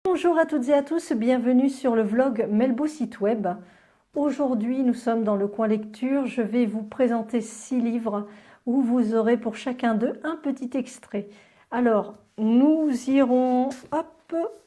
Bonjour à toutes et à tous, bienvenue sur le vlog Melbo Site Web. Aujourd'hui, nous sommes dans le coin lecture. Je vais vous présenter 6 livres où vous aurez pour chacun d'eux un petit extrait. Alors, nous irons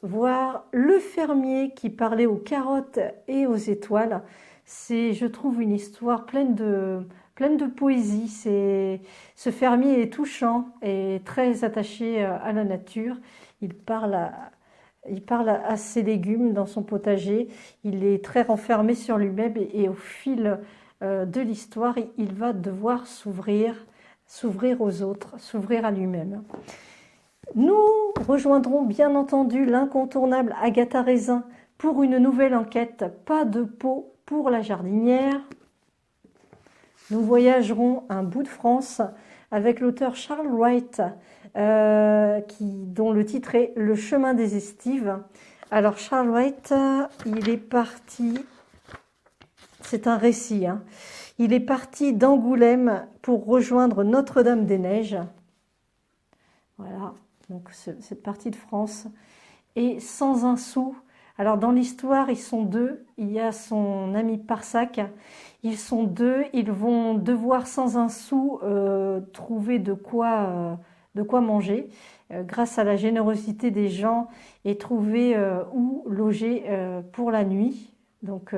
voir Le fermier qui parlait aux carottes et aux étoiles. C'est, je trouve, une histoire pleine de poésie. Ce fermier est touchant et très attaché à la nature. Il parle à ses légumes dans son potager. Il est très renfermé sur lui-même et au fil de l'histoire, il va devoir s'ouvrir aux autres, s'ouvrir à lui-même. Nous rejoindrons bien entendu l'incontournable Agatha Raisin pour une nouvelle enquête. Pas de peau pour la jardinière. Nous voyagerons un bout de France avec l'auteur Charles Wright, dont le titre est Le chemin des estives. Alors Charles Wright, il est parti, c'est un récit, hein. Il est parti d'Angoulême pour rejoindre Notre-Dame-des-Neiges. Voilà, donc cette partie de France. Et sans un sou. Alors dans l'histoire, ils sont deux. Il y a son ami Parsac. Ils sont deux. Ils vont devoir sans un sou trouver de quoi manger grâce à la générosité des gens et trouver où loger pour la nuit. Donc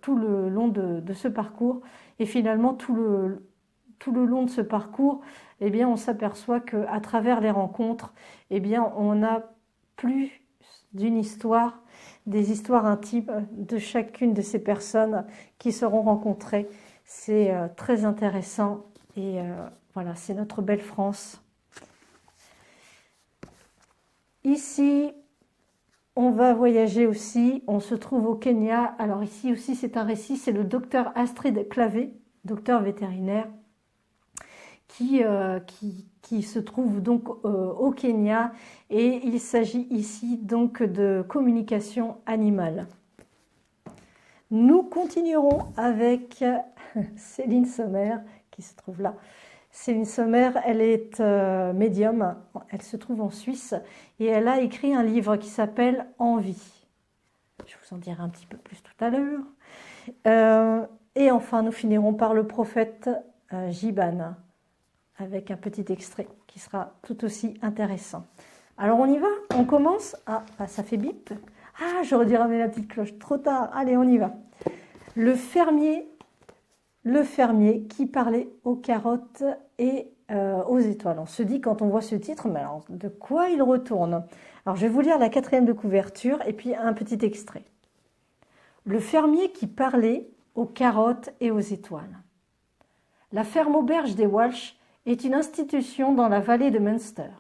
tout le long de ce parcours. Et finalement, tout le long de ce parcours, eh bien, on s'aperçoit qu'à travers les rencontres, eh bien, on a plus d'une histoire, des histoires intimes de chacune de ces personnes qui seront rencontrées. C'est très intéressant et voilà, c'est notre belle France. Ici, on va voyager aussi, on se trouve au Kenya. Alors ici aussi, c'est un récit, c'est le docteur Astrid Clavé, docteur vétérinaire, qui se trouve donc au Kenya, et il s'agit ici donc de communication animale. Nous continuerons avec Céline Sommer qui se trouve là. Céline Sommer, elle est médium, elle se trouve en Suisse et elle a écrit un livre qui s'appelle Envie. Je vous en dirai un petit peu plus tout à l'heure. Et enfin, nous finirons par le prophète Jiban, avec un petit extrait qui sera tout aussi intéressant. Alors on y va, on commence. Ah, ça fait bip. Ah, j'aurais dû ramener la petite cloche, trop tard. Allez, on y va. Le fermier qui parlait aux carottes et aux étoiles. On se dit quand on voit ce titre, mais alors de quoi il retourne? Alors je vais vous lire la 4e de couverture et puis un petit extrait. Le fermier qui parlait aux carottes et aux étoiles. La ferme auberge des Walsh est une institution dans la vallée de Munster.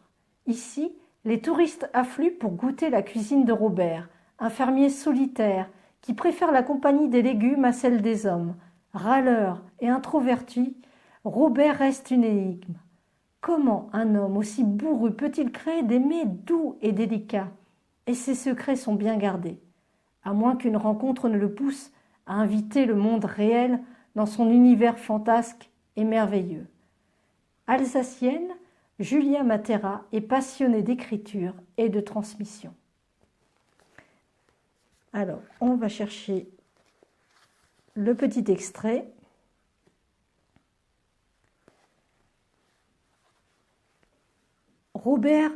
Ici, les touristes affluent pour goûter la cuisine de Robert, un fermier solitaire qui préfère la compagnie des légumes à celle des hommes. Râleur et introverti, Robert reste une énigme. Comment un homme aussi bourru peut-il créer des mets doux et délicats? Et ses secrets sont bien gardés, à moins qu'une rencontre ne le pousse à inviter le monde réel dans son univers fantasque et merveilleux. Alsacienne, Julia Matera est passionnée d'écriture et de transmission. Alors, on va chercher le petit extrait. Robert,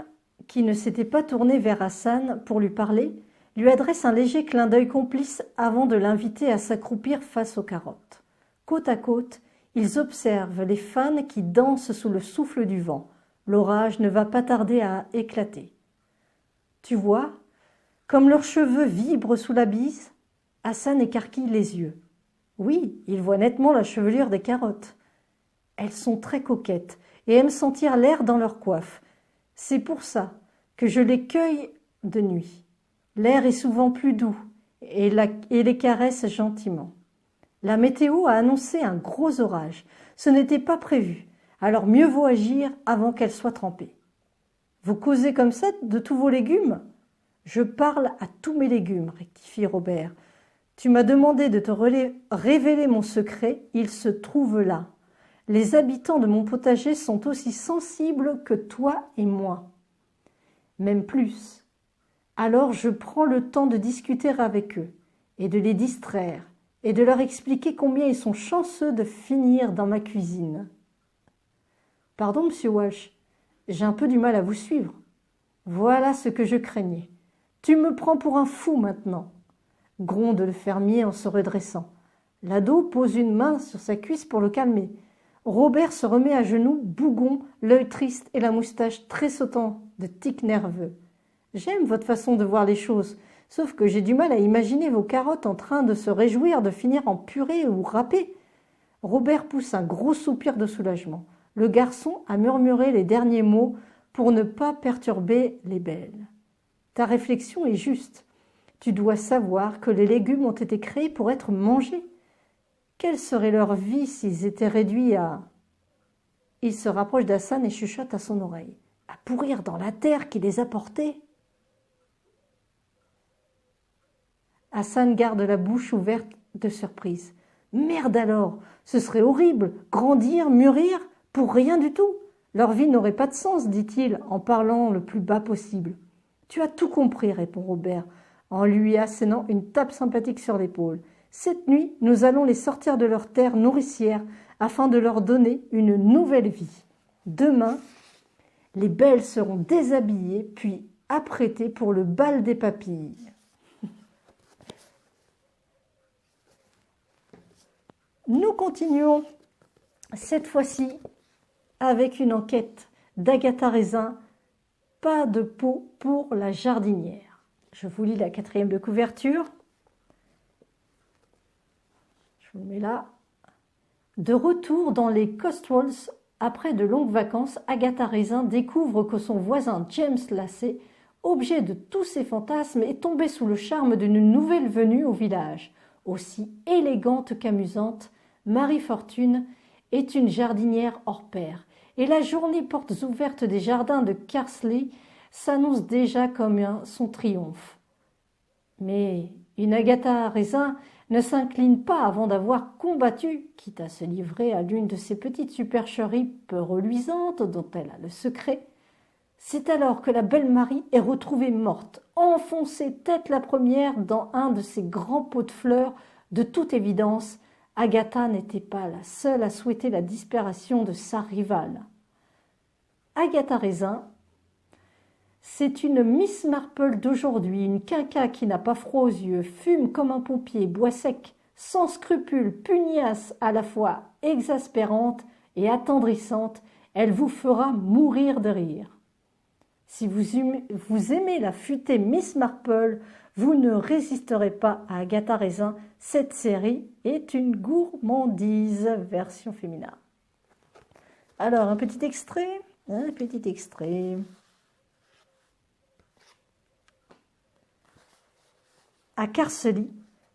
qui ne s'était pas tourné vers Hassan pour lui parler, lui adresse un léger clin d'œil complice avant de l'inviter à s'accroupir face aux carottes. Côte à côte, ils observent les fans qui dansent sous le souffle du vent. L'orage ne va pas tarder à éclater. Tu vois, comme leurs cheveux vibrent sous la bise, Hassan écarquille les yeux. Oui, il voit nettement la chevelure des carottes. Elles sont très coquettes et aiment sentir l'air dans leur coiffe. C'est pour ça que je les cueille de nuit. L'air est souvent plus doux et les caresse gentiment. La météo a annoncé un gros orage. Ce n'était pas prévu, alors mieux vaut agir avant qu'elle soit trempée. Vous causez comme ça de tous vos légumes? Je parle à tous mes légumes, rectifie Robert. Tu m'as demandé de te révéler mon secret, il se trouve là. Les habitants de mon potager sont aussi sensibles que toi et moi. Même plus. Alors je prends le temps de discuter avec eux et de les distraire et de leur expliquer combien ils sont chanceux de finir dans ma cuisine. Pardon, monsieur Walsh, j'ai un peu du mal à vous suivre. Voilà ce que je craignais. Tu me prends pour un fou maintenant, gronde le fermier en se redressant. L'ado pose une main sur sa cuisse pour le calmer. Robert se remet à genoux, bougon, l'œil triste et la moustache tressautant de tics nerveux. J'aime votre façon de voir les choses, sauf que j'ai du mal à imaginer vos carottes en train de se réjouir de finir en purée ou râpée. Robert pousse un gros soupir de soulagement. Le garçon a murmuré les derniers mots pour ne pas perturber les belles. Ta réflexion est juste. Tu dois savoir que les légumes ont été créés pour être mangés. Quelle serait leur vie s'ils étaient réduits à... Il se rapproche d'Hassan et chuchote à son oreille. À pourrir dans la terre qui les a portés. Hassan garde la bouche ouverte de surprise. Merde alors, ce serait horrible, grandir, mûrir, pour rien du tout. Leur vie n'aurait pas de sens, dit-il, en parlant le plus bas possible. Tu as tout compris, répond Robert, en lui assénant une tape sympathique sur l'épaule. Cette nuit, nous allons les sortir de leur terre nourricière afin de leur donner une nouvelle vie. Demain, les belles seront déshabillées puis apprêtées pour le bal des papilles. Nous continuons cette fois-ci avec une enquête d'Agatha Raisin, pas de peau pour la jardinière. Je vous lis la 4e de couverture. Je vous le mets là. De retour dans les Cotswolds, après de longues vacances, Agatha Raisin découvre que son voisin James Lacey, objet de tous ses fantasmes, est tombé sous le charme d'une nouvelle venue au village. Aussi élégante qu'amusante, Marie Fortune est une jardinière hors pair, et la journée portes ouvertes des jardins de Carsley s'annonce déjà comme son triomphe. Mais une Agatha Raisin ne s'incline pas avant d'avoir combattu, quitte à se livrer à l'une de ces petites supercheries peu reluisantes dont elle a le secret. C'est alors que la belle Marie est retrouvée morte, enfoncée tête la première dans un de ces grands pots de fleurs. De toute évidence, Agatha n'était pas la seule à souhaiter la disparition de sa rivale. Agatha Raisin, c'est une Miss Marple d'aujourd'hui, une quinca qui n'a pas froid aux yeux, fume comme un pompier, boit sec, sans scrupules, pugnace, à la fois exaspérante et attendrissante. Elle vous fera mourir de rire. Si vous aimez la futée Miss Marple, vous ne résisterez pas à Agatha Raisin. Cette série est une gourmandise, version féminin. Alors, un petit extrait. À Carsley,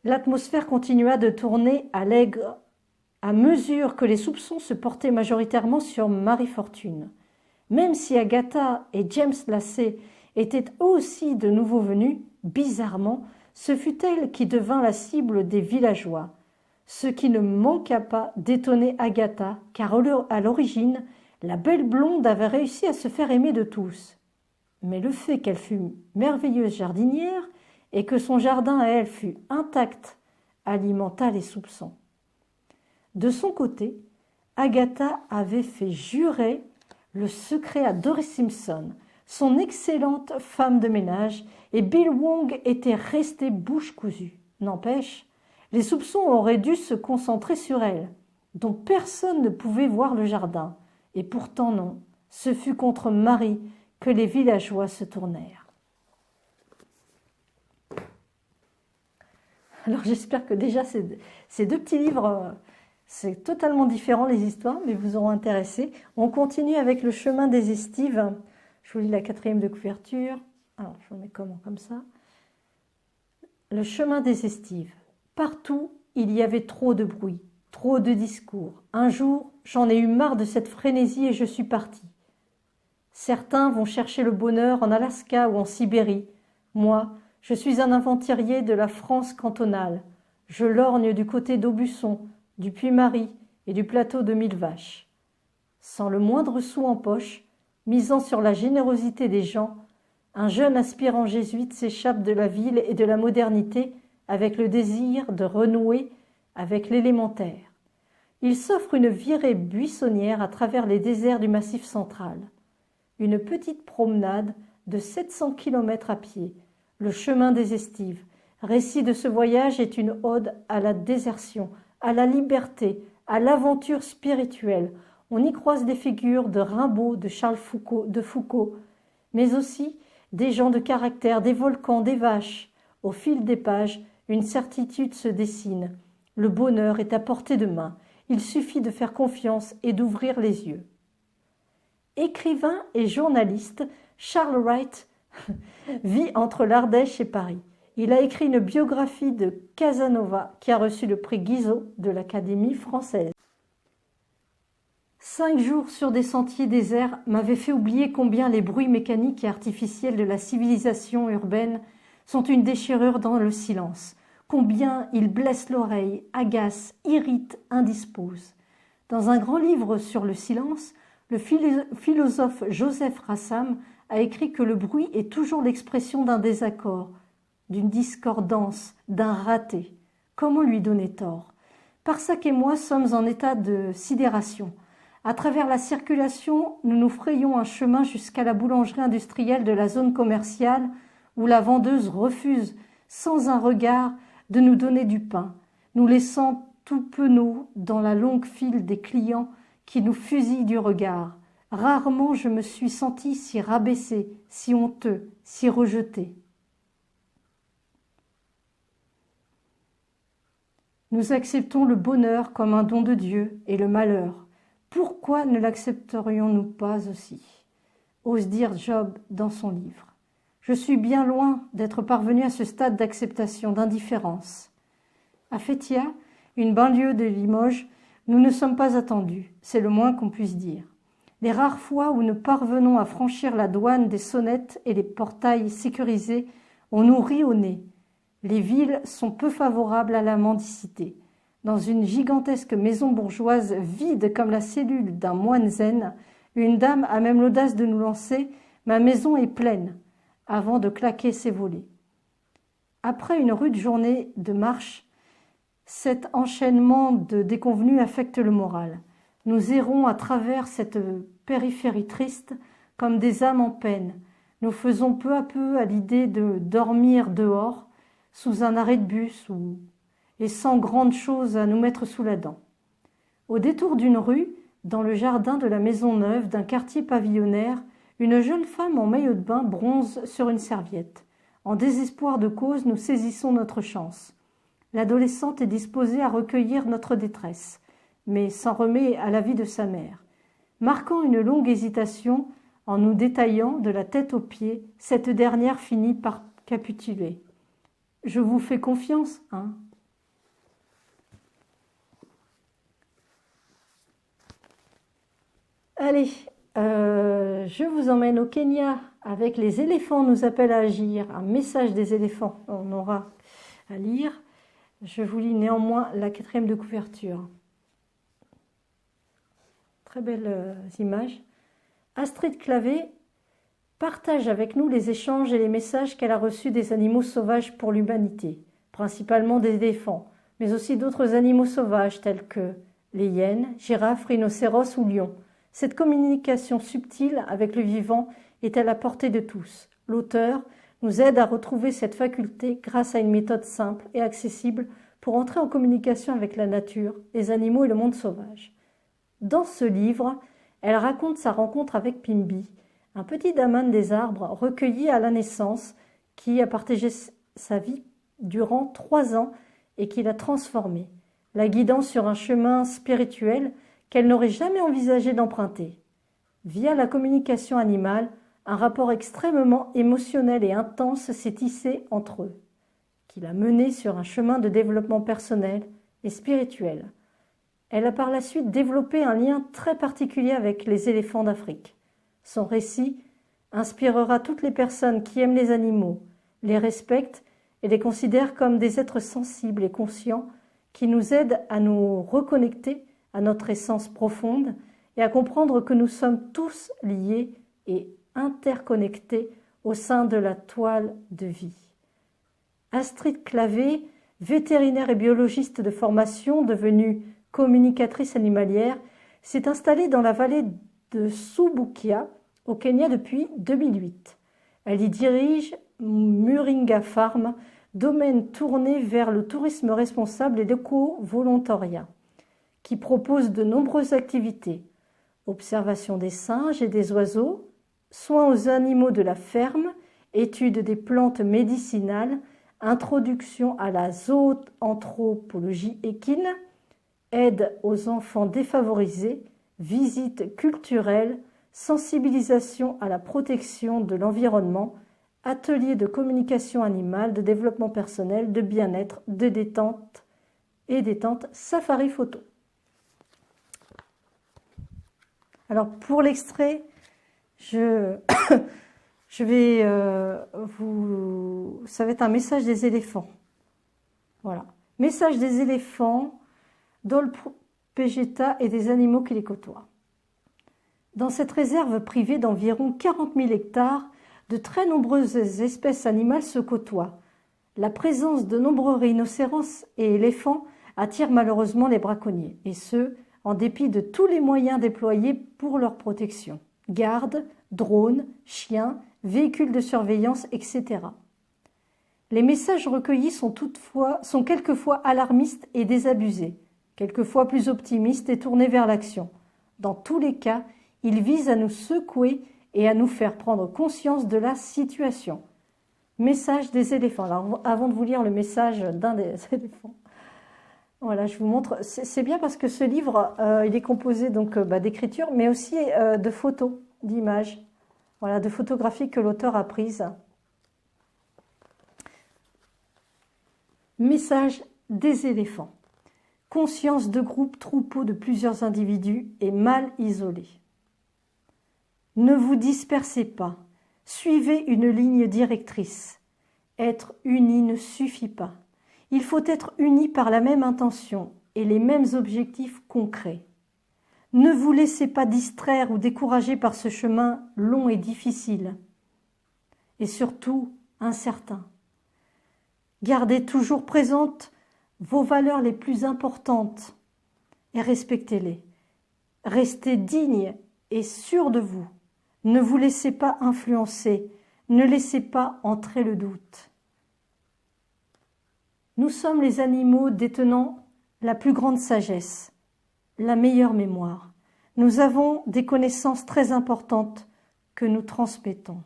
l'atmosphère continua de tourner à l'aigre à mesure que les soupçons se portaient majoritairement sur Marie Fortune. Même si Agatha et James Lacey étaient eux aussi de nouveau venus, bizarrement, ce fut elle qui devint la cible des villageois, ce qui ne manqua pas d'étonner Agatha, car à l'origine, la belle blonde avait réussi à se faire aimer de tous. Mais le fait qu'elle fût merveilleuse jardinière et que son jardin à elle fût intact alimenta les soupçons. De son côté, Agatha avait fait jurer le secret à Doris Simpson, son excellente femme de ménage, et Bill Wong était resté bouche cousue. N'empêche, les soupçons auraient dû se concentrer sur elle, dont personne ne pouvait voir le jardin. Et pourtant non, ce fut contre Marie que les villageois se tournèrent. Alors j'espère que déjà ces deux petits livres, c'est totalement différent les histoires, mais vous auront intéressé. On continue avec le chemin des estives. Je vous lis la 4e de couverture. Alors je mets comme ça. Le chemin des estives. Partout, il y avait trop de bruit, trop de discours. Un jour, j'en ai eu marre de cette frénésie et je suis partie. Certains vont chercher le bonheur en Alaska ou en Sibérie. Moi, je suis un aventurier de la France cantonale. Je lorgne du côté d'Aubusson, du Puy-Marie et du plateau de Mille-Vaches. Sans le moindre sou en poche, misant sur la générosité des gens, Un jeune aspirant jésuite s'échappe de la ville et de la modernité avec le désir de renouer avec l'élémentaire. Il s'offre une virée buissonnière à travers les déserts du Massif central. Une petite promenade de 700 km à pied, le chemin des Estives. Récit de ce voyage est une ode à la désertion, à la liberté, à l'aventure spirituelle. On y croise des figures de Rimbaud, de Charles Foucault, mais aussi des gens de caractère, des volcans, des vaches. Au fil des pages, une certitude se dessine. Le bonheur est à portée de main. Il suffit de faire confiance et d'ouvrir les yeux. Écrivain et journaliste, Charles Wright vit entre l'Ardèche et Paris. Il a écrit une biographie de Casanova qui a reçu le prix Guizot de l'Académie française. 5 jours sur des sentiers déserts m'avaient fait oublier combien les bruits mécaniques et artificiels de la civilisation urbaine sont une déchirure dans le silence, combien ils blessent l'oreille, agacent, irritent, indisposent. Dans un grand livre sur le silence, le philosophe Joseph Rassam a écrit que le bruit est toujours l'expression d'un désaccord, d'une discordance, d'un raté. Comment lui donner tort? Parsac et moi sommes en état de sidération. À travers la circulation, nous nous frayons un chemin jusqu'à la boulangerie industrielle de la zone commerciale où la vendeuse refuse, sans un regard, de nous donner du pain, nous laissant tout penauds dans la longue file des clients qui nous fusillent du regard. Rarement je me suis senti si rabaissé, si honteux, si rejeté. Nous acceptons le bonheur comme un don de Dieu et le malheur. Pourquoi ne l'accepterions-nous pas aussi? Ose dire Job dans son livre. Je suis bien loin d'être parvenu à ce stade d'acceptation, d'indifférence. À Fétia, une banlieue de Limoges, nous ne sommes pas attendus, c'est le moins qu'on puisse dire. Les rares fois où nous parvenons à franchir la douane des sonnettes et les portails sécurisés, on nous rit au nez. Les villes sont peu favorables à la mendicité. Dans une gigantesque maison bourgeoise vide comme la cellule d'un moine zen, une dame a même l'audace de nous lancer « Ma maison est pleine » avant de claquer ses volets. Après une rude journée de marche, cet enchaînement de déconvenues affecte le moral. Nous errons à travers cette périphérie triste comme des âmes en peine. Nous faisons peu à peu à l'idée de dormir dehors, sous un arrêt de bus et sans grande chose à nous mettre sous la dent. Au détour d'une rue, dans le jardin de la maison neuve d'un quartier pavillonnaire, une jeune femme en maillot de bain bronze sur une serviette. En désespoir de cause, nous saisissons notre chance. L'adolescente est disposée à recueillir notre détresse, mais s'en remet à l'avis de sa mère. Marquant une longue hésitation, en nous détaillant de la tête aux pieds, cette dernière finit par capituler. « Je vous fais confiance, hein ?» Allez, je vous emmène au Kenya avec les éléphants nous appellent à agir. Un message des éléphants, on aura à lire. Je vous lis néanmoins la 4e de couverture. Très belles images. Astrid Clavé partage avec nous les échanges et les messages qu'elle a reçus des animaux sauvages pour l'humanité, principalement des éléphants, mais aussi d'autres animaux sauvages tels que les hyènes, girafes, rhinocéros ou lions. Cette communication subtile avec le vivant est à la portée de tous. L'auteur nous aide à retrouver cette faculté grâce à une méthode simple et accessible pour entrer en communication avec la nature, les animaux et le monde sauvage. Dans ce livre, elle raconte sa rencontre avec Pimbi, un petit daman des arbres recueilli à la naissance qui a partagé sa vie durant 3 ans et qui l'a transformée, la guidant sur un chemin spirituel qu'elle n'aurait jamais envisagé d'emprunter. Via la communication animale, un rapport extrêmement émotionnel et intense s'est tissé entre eux, qui l'a menée sur un chemin de développement personnel et spirituel. Elle a par la suite développé un lien très particulier avec les éléphants d'Afrique. Son récit inspirera toutes les personnes qui aiment les animaux, les respectent et les considèrent comme des êtres sensibles et conscients qui nous aident à nous reconnecter à notre essence profonde et à comprendre que nous sommes tous liés et interconnectés au sein de la toile de vie. Astrid Clavé, vétérinaire et biologiste de formation, devenue communicatrice animalière, s'est installée dans la vallée de Subukia, au Kenya, depuis 2008. Elle y dirige Muringa Farm, domaine tourné vers le tourisme responsable et l'éco-volontariat, qui propose de nombreuses activités. Observation des singes et des oiseaux, soins aux animaux de la ferme, étude des plantes médicinales, introduction à la zoanthropologie équine, aide aux enfants défavorisés, visites culturelles, sensibilisation à la protection de l'environnement, ateliers de communication animale, de développement personnel, de bien-être, de détente et détente, safari photo. Alors pour l'extrait, je vais ça va être un message des éléphants. Voilà. Message des éléphants, d'Olpegeta et des animaux qui les côtoient. Dans cette réserve privée d'environ 40 000 hectares, de très nombreuses espèces animales se côtoient. La présence de nombreux rhinocéros et éléphants attire malheureusement les braconniers, et ce, en dépit de tous les moyens déployés pour leur protection. Gardes, drones, chiens, véhicules de surveillance, etc. Les messages recueillis sont quelquefois alarmistes et désabusés, quelquefois plus optimistes et tournés vers l'action. Dans tous les cas, ils visent à nous secouer et à nous faire prendre conscience de la situation. Message des éléphants. Alors, avant de vous lire le message d'un des éléphants, voilà, je vous montre. C'est bien parce que ce livre, il est composé donc d'écriture, mais aussi de photos, d'images, voilà, de photographies que l'auteur a prises. Message des éléphants. Conscience de groupe, troupeau de plusieurs individus et mal isolés. Ne vous dispersez pas, suivez une ligne directrice. Être uni ne suffit pas. Il faut être unis par la même intention et les mêmes objectifs concrets. Ne vous laissez pas distraire ou décourager par ce chemin long et difficile, et surtout incertain. Gardez toujours présentes vos valeurs les plus importantes et respectez-les. Restez dignes et sûrs de vous. Ne vous laissez pas influencer, ne laissez pas entrer le doute. Nous sommes les animaux détenant la plus grande sagesse, la meilleure mémoire. Nous avons des connaissances très importantes que nous transmettons.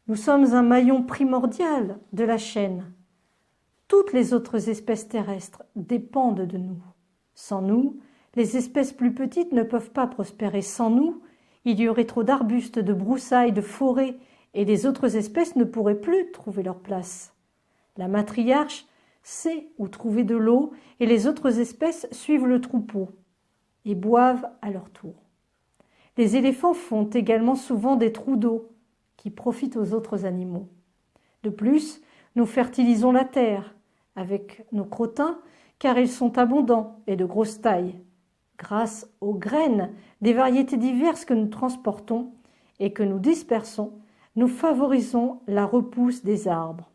Nous sommes un maillon primordial de la chaîne. Toutes les autres espèces terrestres dépendent de nous. Sans nous, les espèces plus petites ne peuvent pas prospérer. Sans nous, il y aurait trop d'arbustes, de broussailles, de forêts, et les autres espèces ne pourraient plus trouver leur place. La matriarche sait où trouver de l'eau, et les autres espèces suivent le troupeau et boivent à leur tour. Les éléphants font également souvent des trous d'eau qui profitent aux autres animaux. De plus, nous fertilisons la terre avec nos crottins car ils sont abondants et de grosse taille. Grâce aux graines des variétés diverses que nous transportons et que nous dispersons, nous favorisons la repousse des arbres.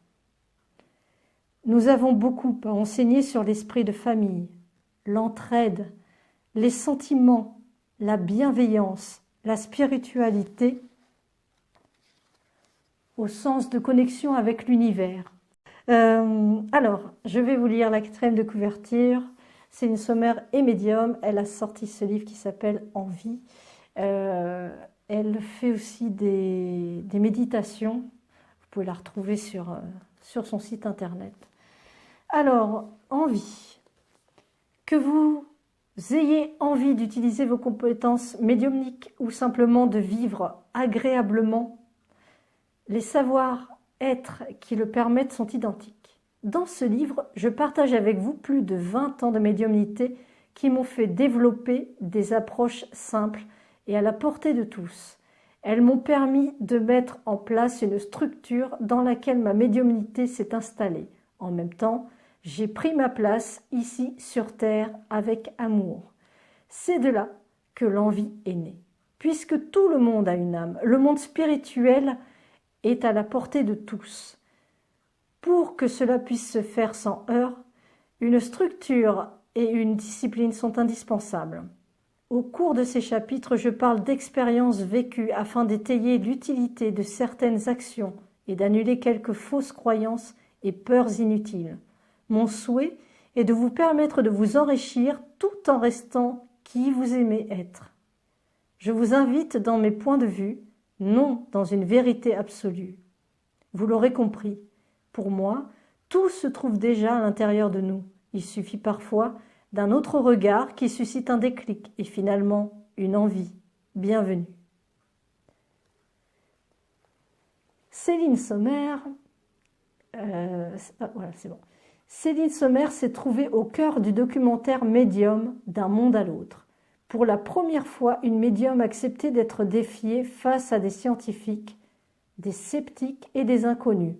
Nous avons beaucoup à enseigner sur l'esprit de famille, l'entraide, les sentiments, la bienveillance, la spiritualité, au sens de connexion avec l'univers. Alors, je vais vous lire la 4e de couverture. C'est une sommaire et médium. Elle a sorti ce livre qui s'appelle Envie. Elle fait aussi des méditations. Vous pouvez la retrouver sur son site internet. Alors, envie. Que vous ayez envie d'utiliser vos compétences médiumniques ou simplement de vivre agréablement, les savoir-être qui le permettent sont identiques. Dans ce livre, je partage avec vous plus de 20 ans de médiumnité qui m'ont fait développer des approches simples et à la portée de tous. Elles m'ont permis de mettre en place une structure dans laquelle ma médiumnité s'est installée. En même temps, j'ai pris ma place ici sur Terre avec amour. C'est de là que l'envie est née. puisque tout le monde a une âme. Le monde spirituel est à la portée de tous. Pour que cela puisse se faire sans heurts, une structure et une discipline sont indispensables. Au cours de ces chapitres, je parle d'expériences vécues afin d'étayer l'utilité de certaines actions et d'annuler quelques fausses croyances et peurs inutiles. Mon souhait est de vous permettre de vous enrichir tout en restant qui vous aimez être. Je vous invite dans mes points de vue, non dans une vérité absolue. Vous l'aurez compris, pour moi, tout se trouve déjà à l'intérieur de nous. Il suffit parfois d'un autre regard qui suscite un déclic et finalement une envie. Bienvenue. Céline Sommer, voilà, c'est bon. Céline Sommer s'est trouvée au cœur du documentaire Médium d'un monde à l'autre. Pour la première fois, une médium acceptait d'être défiée face à des scientifiques, des sceptiques et des inconnus.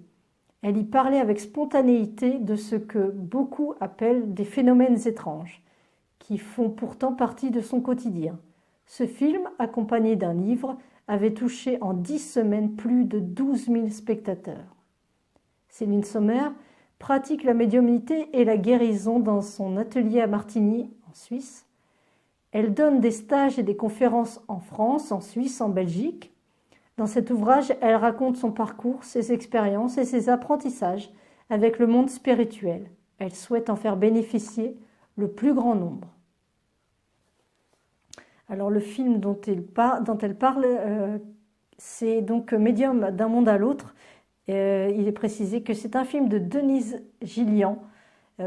Elle y parlait avec spontanéité de ce que beaucoup appellent des phénomènes étranges, qui font pourtant partie de son quotidien. Ce film, accompagné d'un livre, avait touché en 10 semaines plus de 12 000 spectateurs. Céline Sommer pratique la médiumnité et la guérison dans son atelier à Martigny, en Suisse. Elle donne des stages et des conférences en France, en Suisse, en Belgique. Dans cet ouvrage, elle raconte son parcours, ses expériences et ses apprentissages avec le monde spirituel. Elle souhaite en faire bénéficier le plus grand nombre. Alors le film dont elle parle, c'est donc Médium d'un monde à l'autre. Il est précisé que c'est un film de Denise Gillian,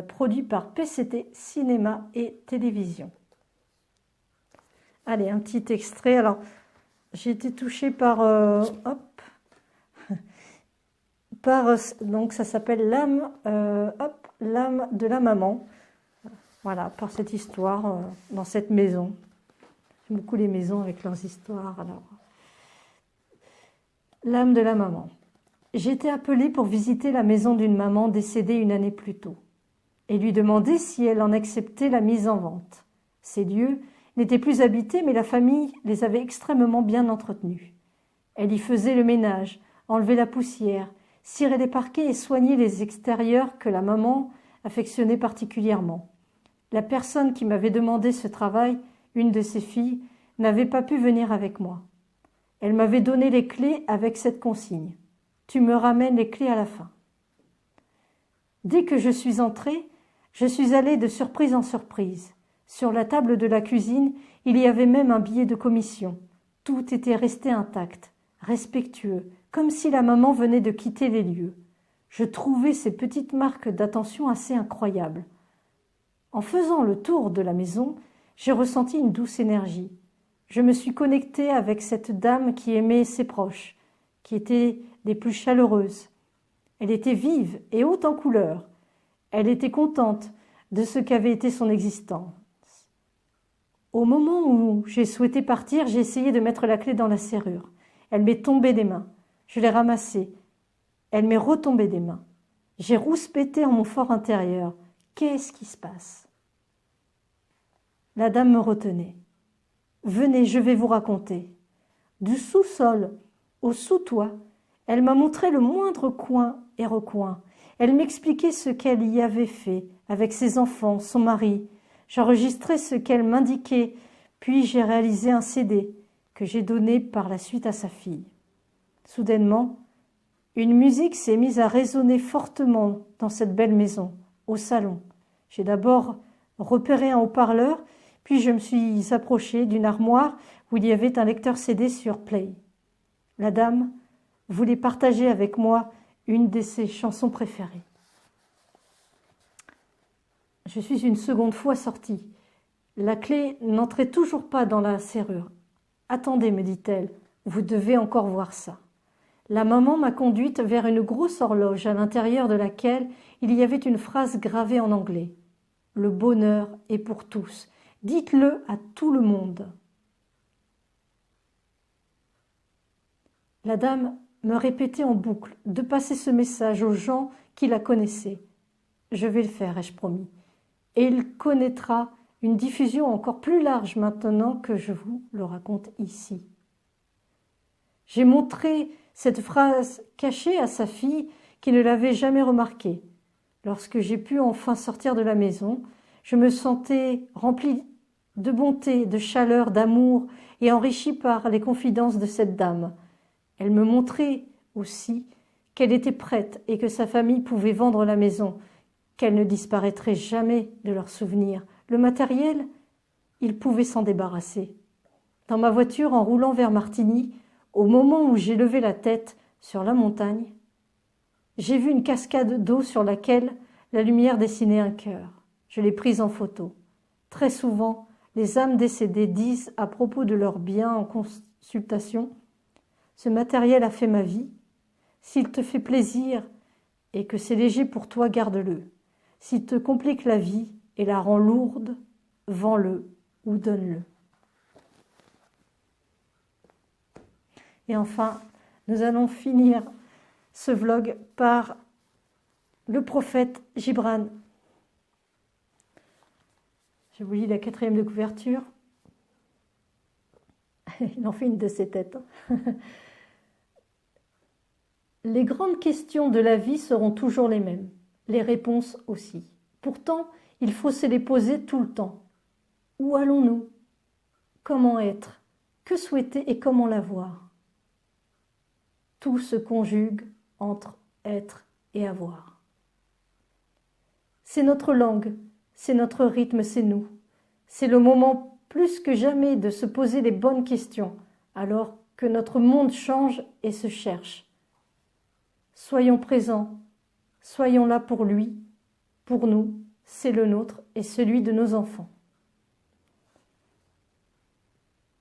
produit par PCT Cinéma et Télévision. Allez, un petit extrait. Alors, j'ai été touchée par... donc ça s'appelle l'âme de la maman. Voilà, par cette histoire dans cette maison. J'aime beaucoup les maisons avec leurs histoires. Alors, l'âme de la maman. J'ai été appelée pour visiter la maison d'une maman décédée une année plus tôt et lui demander si elle en acceptait la mise en vente. Ces lieux n'étaient plus habités, mais la famille les avait extrêmement bien entretenus. Elle y faisait le ménage, enlevait la poussière, cirait les parquets et soignait les extérieurs que la maman affectionnait particulièrement. La personne qui m'avait demandé ce travail, une de ses filles, n'avait pas pu venir avec moi. Elle m'avait donné les clés avec cette consigne. « Tu me ramènes les clés à la fin. » Dès que je suis entrée, je suis allée de surprise en surprise. Sur la table de la cuisine, il y avait même un billet de commission. Tout était resté intact, respectueux, comme si la maman venait de quitter les lieux. Je trouvais ces petites marques d'attention assez incroyables. En faisant le tour de la maison, j'ai ressenti une douce énergie. Je me suis connectée avec cette dame qui aimait ses proches, qui était des plus chaleureuses. Elle était vive et haute en couleur. Elle était contente de ce qu'avait été son existence. Au moment où j'ai souhaité partir, j'ai essayé de mettre la clé dans la serrure. Elle m'est tombée des mains. Je l'ai ramassée. Elle m'est retombée des mains. J'ai rouspété en mon fort intérieur. Qu'est-ce qui se passe? La dame me retenait. Venez, je vais vous raconter. Du sous-sol au sous-toit, elle m'a montré le moindre coin et recoin. Elle m'expliquait ce qu'elle y avait fait avec ses enfants, son mari. J'enregistrais ce qu'elle m'indiquait, puis j'ai réalisé un CD que j'ai donné par la suite à sa fille. Soudainement, une musique s'est mise à résonner fortement dans cette belle maison, au salon. J'ai d'abord repéré un haut-parleur, puis je me suis approchée d'une armoire où il y avait un lecteur CD sur Play. La dame voulait partager avec moi une de ses chansons préférées. Je suis une seconde fois sortie. La clé n'entrait toujours pas dans la serrure. « Attendez, me dit-elle, vous devez encore voir ça. » La maman m'a conduite vers une grosse horloge à l'intérieur de laquelle il y avait une phrase gravée en anglais. « Le bonheur est pour tous. Dites-le à tout le monde. » La dame me répétait en boucle de passer ce message aux gens qui la connaissaient. « Je vais le faire, ai-je promis. Et il connaîtra une diffusion encore plus large maintenant que je vous le raconte ici. J'ai montré cette phrase cachée à sa fille qui ne l'avait jamais remarquée. Lorsque j'ai pu enfin sortir de la maison, je me sentais remplie de bonté, de chaleur, d'amour et enrichie par les confidences de cette dame. Elle me montrait aussi qu'elle était prête et que sa famille pouvait vendre la maison, qu'elle ne disparaîtrait jamais de leurs souvenirs. Le matériel, ils pouvaient s'en débarrasser. Dans ma voiture, en roulant vers Martigny, au moment où j'ai levé la tête sur la montagne, j'ai vu une cascade d'eau sur laquelle la lumière dessinait un cœur. Je l'ai prise en photo. Très souvent, les âmes décédées disent à propos de leurs biens en consultation « Ce matériel a fait ma vie. S'il te fait plaisir et que c'est léger pour toi, garde-le. S'il te complique la vie et la rend lourde, vends-le ou donne-le. » Et enfin, nous allons finir ce vlog par le prophète Gibran. Je vous lis la 4e de couverture. Il en fait une de ses têtes. Les grandes questions de la vie seront toujours les mêmes, les réponses aussi. Pourtant, il faut se les poser tout le temps. Où allons-nous? Comment être? Que souhaiter et comment l'avoir? Tout se conjugue entre être et avoir. C'est notre langue, c'est notre rythme, c'est nous. C'est le moment plus que jamais de se poser les bonnes questions, alors que notre monde change et se cherche. Soyons présents, soyons là pour lui, pour nous, c'est le nôtre et celui de nos enfants.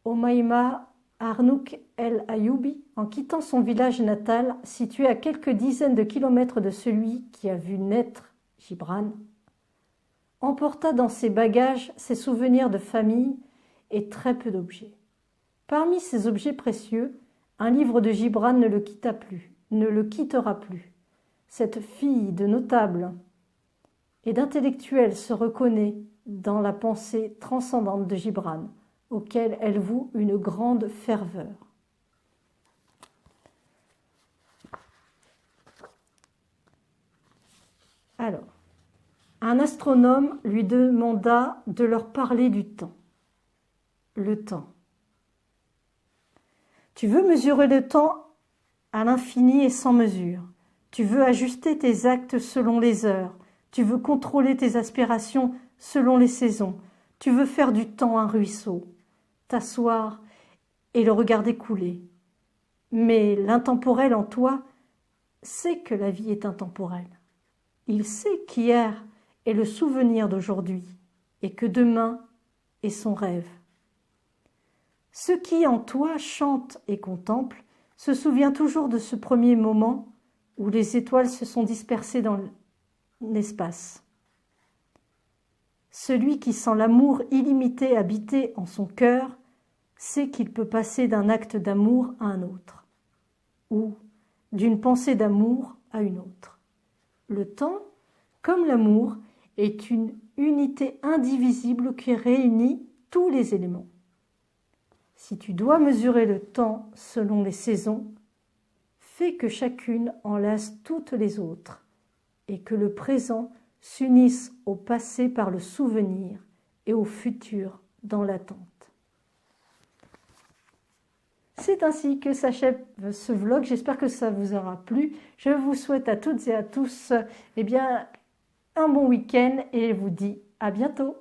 Omaïma Arnouk El Ayoubi, en quittant son village natal, situé à quelques dizaines de kilomètres de celui qui a vu naître Gibran, emporta dans ses bagages ses souvenirs de famille et très peu d'objets. Parmi ces objets précieux, un livre de Gibran ne le quittera plus. Cette fille de notable et d'intellectuel se reconnaît dans la pensée transcendante de Gibran, auquel elle voue une grande ferveur. Alors, un astronome lui demanda de leur parler du temps. Le temps. Tu veux mesurer le temps à l'infini et sans mesure. Tu veux ajuster tes actes selon les heures. Tu veux contrôler tes aspirations selon les saisons. Tu veux faire du temps un ruisseau, t'asseoir et le regarder couler. Mais l'intemporel en toi sait que la vie est intemporelle. Il sait qu'hier est le souvenir d'aujourd'hui et que demain est son rêve. Ce qui en toi chante et contemple se souvient toujours de ce premier moment où les étoiles se sont dispersées dans l'espace. Celui qui sent l'amour illimité habiter en son cœur sait qu'il peut passer d'un acte d'amour à un autre, ou d'une pensée d'amour à une autre. Le temps, comme l'amour, est une unité indivisible qui réunit tous les éléments. Si tu dois mesurer le temps selon les saisons, fais que chacune enlace toutes les autres et que le présent s'unisse au passé par le souvenir et au futur dans l'attente. C'est ainsi que s'achève ce vlog. J'espère que ça vous aura plu. Je vous souhaite à toutes et à tous un bon week-end et vous dis à bientôt.